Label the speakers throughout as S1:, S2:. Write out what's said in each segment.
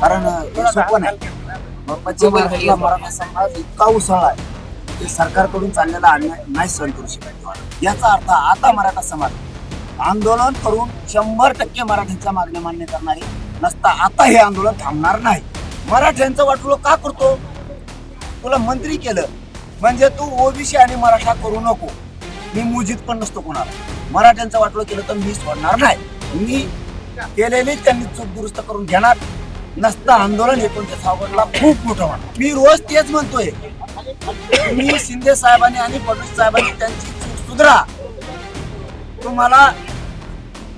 S1: कारण हे सोपं नाही. पश्चिम महाराष्ट्रातला मराठा समाज इतका उसळला आहे की सरकारकडून चाललेला अन्याय नाही सहन करू शकत. याचा अर्थ आता मराठा समाज आंदोलन करून 100% मराठ्यांच्या मागण्या मान्य करणारी नसता आता हे आंदोलन थांबणार नाही. मराठ्यांचं वाटलं का करतो? तुला मंत्री केलं म्हणजे तू ओबीसी आणि मराठा करू नको. मी मुजीत पण नसतो कोणाला. मराठ्यांचं वाटलं केलं तर मी सोडणार नाही. मी केलेली त्यांनी चूक दुरुस्त करून घेणार नसता आंदोलन 29 ऑगस्टला खूप मोठं होणार. मी रोज तेच म्हणतोय. मी शिंदे साहेबांनी आणि फडणवीस साहेबांनी त्यांची चूक सुधरा. तुम्हाला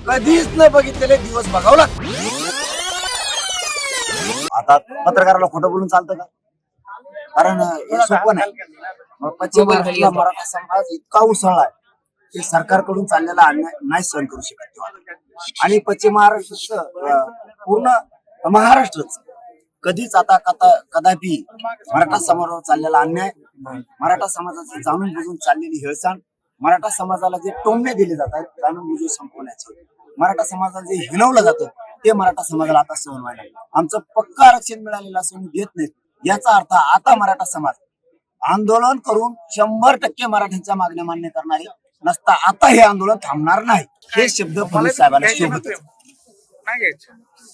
S1: कधीच न बघितलेले दिवस बघावं लागतं. आता पत्रकाराला खोटं बोलून चालतं का? कारण हे सोपं नाही. पश्चिम महाराष्ट्रातला मराठा समाज इतका उसळला आहे की सरकारकडून चाललेला अन्याय नाही सहन करू शकत. आणि पश्चिम महाराष्ट्राचं पूर्ण महाराष्ट्रच कधीच आता कदापि मराठा समाजावर चाललेला अन्याय, मराठा समाजाची जाणून बुजून चाललेली हिळसांड, मराठा समाजाला जे टोमणे दिले जातात जाणून बुजून संपवण्याचे, मराठा समाजाला जे हिणवलं जातं ते मराठा समाजाला आता सहन व्हायला. आमचं पक्का आरक्षण मिळालेलं असून देत नाहीत. याचा अर्थ आता मराठा समाज आंदोलन करून 100% मराठ्यांच्या मागण्या मान्य करणारी नसता आता हे आंदोलन थांबणार नाही. हे शब्द फडणवीस साहेबांना शोभत.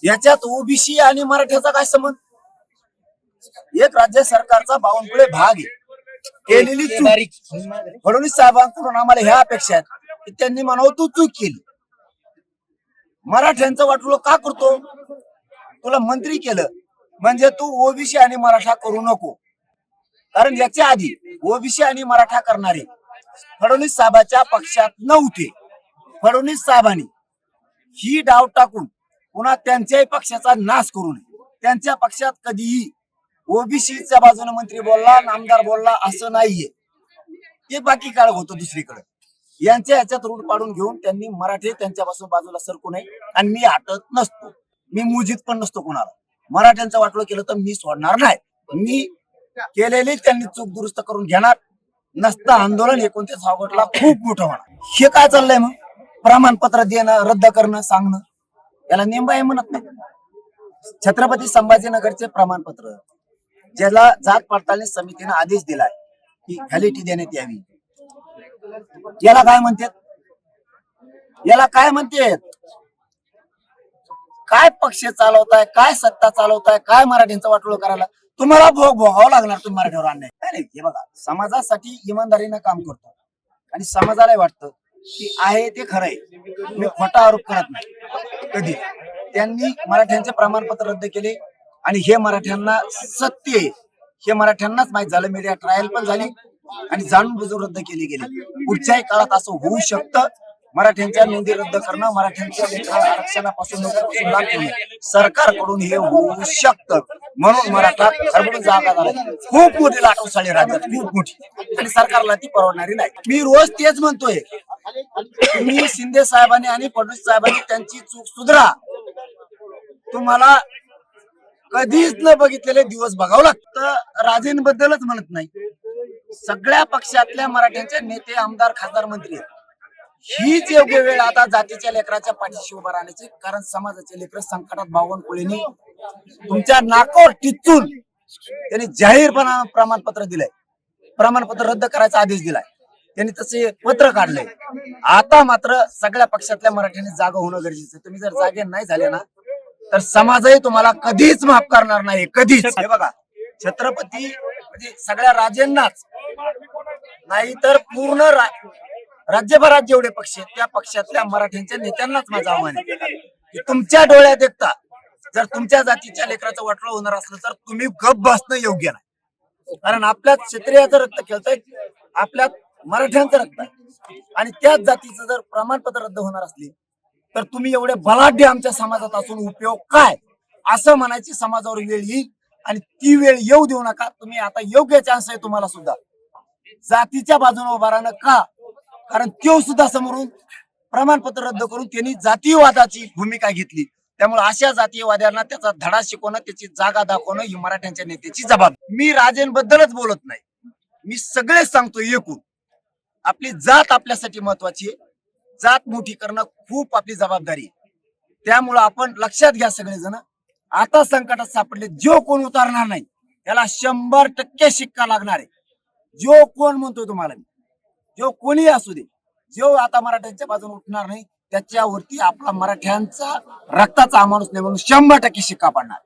S1: याच्यात ओबीसी आणि मराठ्याचा काय संबंध? एक राज्य सरकारचा बावनकुळे भाग आहे. केलेली चूक फडणवीस साहेबांकडून आम्हाला ह्या अपेक्षा आहेत की त्यांनी म्हणावं तू चूक केली. मराठ्यांचं वाटलं का करतो? तुला मंत्री केलं म्हणजे तू ओबीसी आणि मराठा करू नको. कारण याच्या आधी ओबीसी आणि मराठा करणारे फडणवीस साहेबांच्या पक्षात नव्हते. फडणवीस साहेबांनी ही डाव टाकून पुन्हा त्यांच्याही पक्षाचा नाश करू नये. त्यांच्या पक्षात कधीही ओबीसीच्या बाजूने मंत्री बोलला, नामदार बोलला असं नाहीये. ते बाकी काळ होतं दुसरीकडे. यांच्या ह्याच्यात रूढ पाडून घेऊन त्यांनी मराठी त्यांच्यापासून बाजूला सरकू नये. आणि मी हटत नसतो. मी मुजीत पण नसतो कोणाला. मराठ्यांचं वाटलं केलं तर मी सोडणार नाही. मी केलेली त्यांनी चूक दुरुस्त करून घेणार नसता आंदोलन 29 ऑगस्टला खूप मोठं होणार. हे काय चाललंय मग? प्रमाणपत्र देणं, रद्द करणं, सांगणं याला नेमबा आहे म्हणत नाही. छत्रपती संभाजीनगरचे प्रमाणपत्र ज्याला जात पडताळणी समितीने आदेश दिलाय की व्हॅलिडिटी देण्यात यावी, याला काय म्हणतात? याला काय म्हणतात? काय पक्ष चालवताय, काय सत्ता चालवताय, काय मराठ्यांचं वाटोळं करायला? तुम्हाला भोगावं लागणार. तुम्ही मराठीवर अन्याय नाही. हे बघा, समाजासाठी इमानदारीनं काम करतो आणि समाजाला वाटतं की आहे ते खरंय, मी खोटा आरोप करत नाही कधी. त्यांनी मराठ्यांचे प्रमाणपत्र रद्द केले आणि हे मराठ्यांना सत्य आहे हे मराठ्यांनाच माहित झालं. मीडिया ट्रायल पण झाली आणि जाणून बुजून रद्द केली गेली. पुढच्याही काळात असं होऊ शकतं. मराठ्यांच्या नोंदी रद्द करणं, मराठ्यांच्या आरक्षणापासून लाभ ठेवणं सरकारकडून हे होऊ शकतं. म्हणून मराठा खरबडून जागा झाला. खूप मोठी लाट उसळली राज्यात, खूप मोठी, आणि सरकारला ती परवडणारी नाही. मी रोज तेच म्हणतोय. मी शिंदे साहेबांनी आणि फडणवीस साहेबांनी त्यांची चूक सुधरा. तुम्हाला कधीच न बघितलेले दिवस बघावं लागतं. राजेंबद्दलच म्हणत नाही, सगळ्या पक्षातल्या मराठ्यांचे नेते, आमदार, खासदार, मंत्री आहेत. हीच योग्य वेळ आता जातीच्या लेकराच्या पाठीशी उभा राहण्याची. कारण समाजाचे लेकर संकटात बावनकुळेंनी तुमच्या नाकावर टिचून त्यांनी जाहीरपणा प्रमाणपत्र दिलंय. प्रमाणपत्र रद्द करायचा आदेश दिलाय. त्यांनी तसे पत्र काढले. आता मात्र सगळ्या पक्षातल्या मराठ्यांनी जागा होणं गरजेचं. तुम्ही जर जागे नाही झाले ना तर समाजही तुम्हाला कधीच माफ करणार नाही. कधीच. हे बघा, छत्रपती म्हणजे सगळ्या राजेंनाच नाही तर पूर्ण राज्यभरात जेवढे पक्ष आहेत त्या पक्षातल्या मराठ्यांच्या नेत्यांनाच माझं आव्हान आहे की तुमच्या डोळ्यात देखता जर तुमच्या जातीच्या लेकराचं वाटलं होणार असलं तर तुम्ही गप बसणं योग्य नाही. कारण आपल्यात क्षत्रियाचं रक्त खेळतंय, आपल्यात मराठ्यांचं रक्त आहे, आणि त्याच जातीचं जर प्रमाणपत्र रद्द होणार असली तर तुम्ही एवढे बलाढ्य आमच्या समाजात असून उपयोग काय, असं म्हणायची समाजावर वेळ येईल. आणि ती वेळ येऊ देऊ नका. तुम्ही आता योग्य चान्स आहे तुम्हाला सुद्धा जातीच्या बाजूने उभा राहणं. का? कारण तो सुद्धा समोरून प्रमाणपत्र रद्द करून त्यांनी जातीयवादाची भूमिका घेतली. त्यामुळे अशा जातीयवाद्यांना त्याचा धडा शिकवणं, त्याची जागा दाखवणं ही मराठ्यांच्या नेत्याची जबाबदारी. मी राजेंबद्दलच बोलत नाही, मी सगळेच सांगतो. एकूण आपली जात आपल्यासाठी महत्वाची आहे. जात मोठी करणं खूप आपली जबाबदारी आहे. त्यामुळं आपण लक्षात घ्या सगळेजण आता संकटात सापडले जो कोण उतारणार नाही त्याला 100% शिक्का लागणार आहे. जो कोण म्हणतोय तुम्हाला मी, जो कोणी असू दे, जो आता मराठ्यांच्या बाजूने उठणार नाही त्याच्यावरती आपला मराठ्यांचा रक्ताचा अमानुष नाही म्हणून 100% शिक्का पडणार.